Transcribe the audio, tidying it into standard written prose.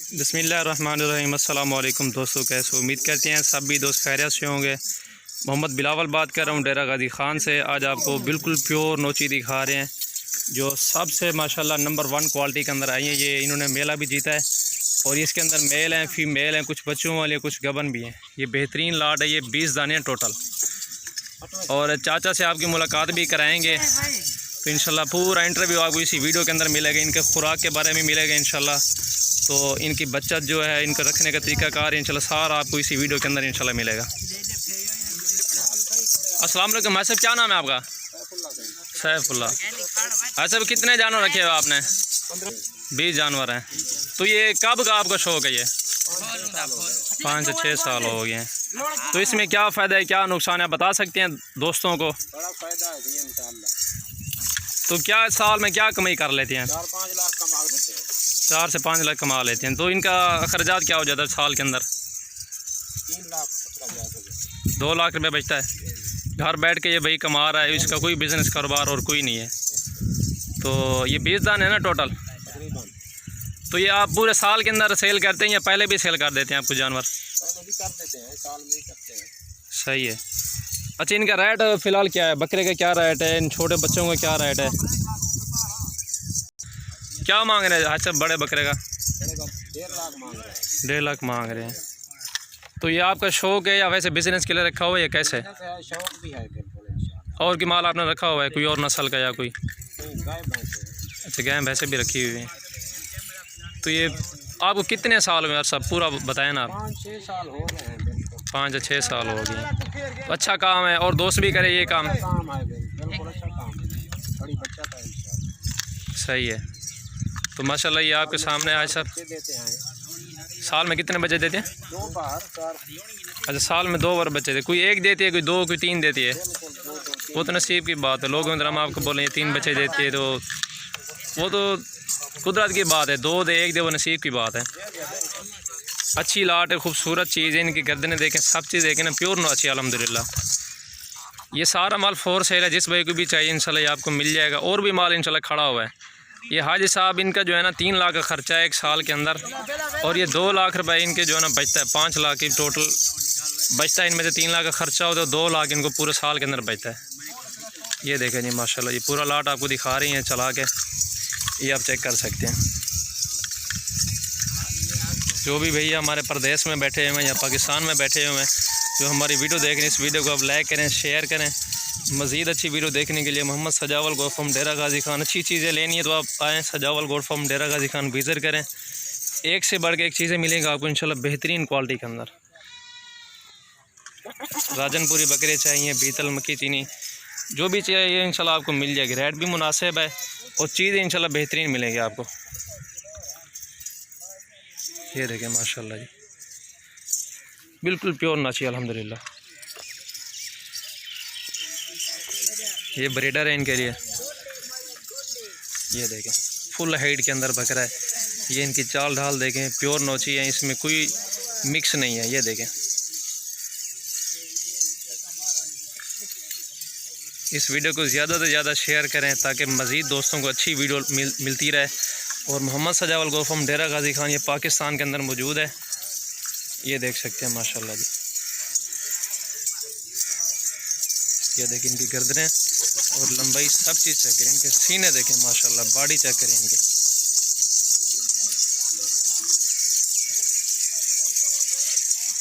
बिस्मिल्लाहिर्रहमानिर्रहीम। अस्सलाम वालेकुम दोस्तों, कैसे उम्मीद करते हैं सब भी दोस्त खैरियत से होंगे। मोहम्मद बिलावल बात कर रहा हूँ डेरा गाजी ख़ान से। आज आपको बिल्कुल प्योर नोची दिखा रहे हैं जो सबसे माशाल्लाह नंबर 1 क्वालिटी के अंदर आई है। ये इन्होंने मेला भी जीता है और इसके अंदर मेल हैं, फीमेल हैं, कुछ बच्चों वाले, कुछ गबन भी हैं। ये बेहतरीन लाट है। ये 20 दाने हैं टोटल। और चाचा से आपकी मुलाकात भी कराएँगे तो इंशाल्लाह पूरा इंटरव्यू आपको इसी वीडियो के अंदर मिलेगा। इनके खुराक के बारे में मिलेगा इंशाल्लाह। तो इनकी बच्चा जो है, इनका रखने का तरीकाकार इंशाल्लाह सारा आपको इसी वीडियो के अंदर इंशाल्लाह मिलेगा। अस्सलाम वालेकुम भाई साहब, क्या नाम है आपका? सैफुल्लाह। भाई साहब कितने जानवर रखे हो आपने? 20 जानवर हैं। तो ये कब का आपका शौक़ है? ये 5 से 6 साल हो गए हैं। तो इसमें क्या फ़ायदा है, क्या नुकसान है, बता सकते हैं दोस्तों को? बड़ा फ़ायदा है इंशाअल्लाह। तो क्या साल में क्या कमाई कर लेते हैं? 4-5 लाख कमा लेते हैं। 4 से 5 लाख कमा लेते हैं। तो इनका अखराजात क्या हो जाता है साल के अंदर? 3 लाख 2 लाख रुपये बचता है। घर बैठ के ये भाई कमा रहा है, इसका कोई बिज़नेस कारोबार और कोई नहीं है। तो ये 20 दान है ना टोटल? तकरीबन। तो ये आप पूरे साल के अंदर सेल करते हैं या पहले भी सेल कर देते हैं आपको जानवर? पहले भी कर देते हैं, साल में ही करते हैं। सही है। अच्छा, इनका रेट फ़िलहाल क्या है? बकरे का क्या रेट है? इन छोटे बच्चों का क्या रेट है? क्या मांग रहे हैं? अच्छा, बड़े बकरे का 1.5 लाख मांग रहे हैं। 1.5 लाख मांग रहे हैं। तो ये आपका शौक़ है या वैसे बिज़नेस के लिए रखा हुआ है या कैसे? शौक भी है बिल्कुल इंशाअल्लाह। और की माल आपने रखा हुआ है कोई और नस्ल का या कोई? गाय भैंस है। अच्छा, गाय भैंसे भी रखी हुई हैं। तो ये आपको कितने साल में सब पूरा बताएं ना आप? 5-6 साल हो गए हैं बिल्कुल। 5 से 6 साल हो गए। तो अच्छा काम है और दोस्त भी करे ये काम? काम है बिल्कुल, अच्छा काम है। बड़ी बच्चा था इंशाअल्लाह। सही है। तो माशाल्लाह ये आपके सामने आज सब देते हैं। साल में कितने बच्चे देते हैं? 2 बार 4। अच्छा, साल में 2 बार बच्चे देते। कोई 1 देती है, कोई 2, कोई 3 देती है। बिल्कुल 2-2-3। वो तो नसीब की बात है। लोग अंदर हम आपको बोलें 3 बच्चे देती है तो वो तो कुदरत की बात है। 2 दे 1 दे वो नसीब की बात है। अच्छी लाट है, खूबसूरत चीज़ है। इनकी गर्दनें देखें, सब चीज़ देखें ना, प्योर नोची अल्हम्दुलिल्लाह। ये सारा माल फोर सेल है। जिस भाई को भी चाहिए इंशाल्लाह ये आपको मिल जाएगा। और भी माल इंशाल्लाह खड़ा हुआ है। ये हाजी साहब इनका जो है ना 3 लाख का ख़र्चा है 1 साल के अंदर। और ये 2 लाख रुपए इनके जो है ना बचता है। 5 लाख की टोटल बचता है। इनमें से 3 लाख का ख़र्चा होता है, 2 लाख इनको पूरे साल के अंदर बचता है। ये देखें जी माशाल्लाह, ये पूरा लाट आपको दिखा रही हैं चला के। ये आप चेक कर सकते हैं। जो भी भैया हमारे प्रदेश में बैठे हुए हैं या पाकिस्तान में बैठे हुए हैं जो हमारी वीडियो देख रहे हैं, इस वीडियो को आप लाइक करें, शेयर करें। मज़ीद अच्छी वीडियो देखने के लिए मोहम्मद सजावल गोट फार्म डेरा गाजी खान। अच्छी चीज़ें लेनी है तो आप आएँ सजावल गोट फार्म डेरा गाजी खान विज़िट करें। एक से बढ़ के एक चीज़ें मिलेंगी आपको इंशाल्लाह बेहतरीन क्वालिटी के अंदर। राजनपुरी बकरे चाहिए, बीतल, मक्की चीनी, जो भी चाहिए इंशाल्लाह आपको मिल जाएगी। रेट भी मुनासिब है और चीज़ें इंशाल्लाह बेहतरीन मिलेंगी आपको। ये देखें माशाल्लाह जी, बिल्कुल प्योर नाची अल्हम्दुलिल्लाह। ये ब्रीडर है इनके लिए। ये देखें फुल हाइट के अंदर बकरा है। ये इनकी चाल ढाल देखें, प्योर नोची है, इसमें कोई मिक्स नहीं है। ये देखें, इस वीडियो को ज़्यादा से ज़्यादा शेयर करें ताकि मज़ीद दोस्तों को अच्छी वीडियो मिलती रहे। और मोहम्मद सजावल गोट फार्म डेरा गाजी खान ये पाकिस्तान के अंदर मौजूद है। ये देख सकते हैं माशाल्लाह जी। ये देखें इनकी गर्दनें और लंबाई सब चीज़ चेक करें। इनके सीने देखें माशाल्लाह, बॉडी चेक करें इनके।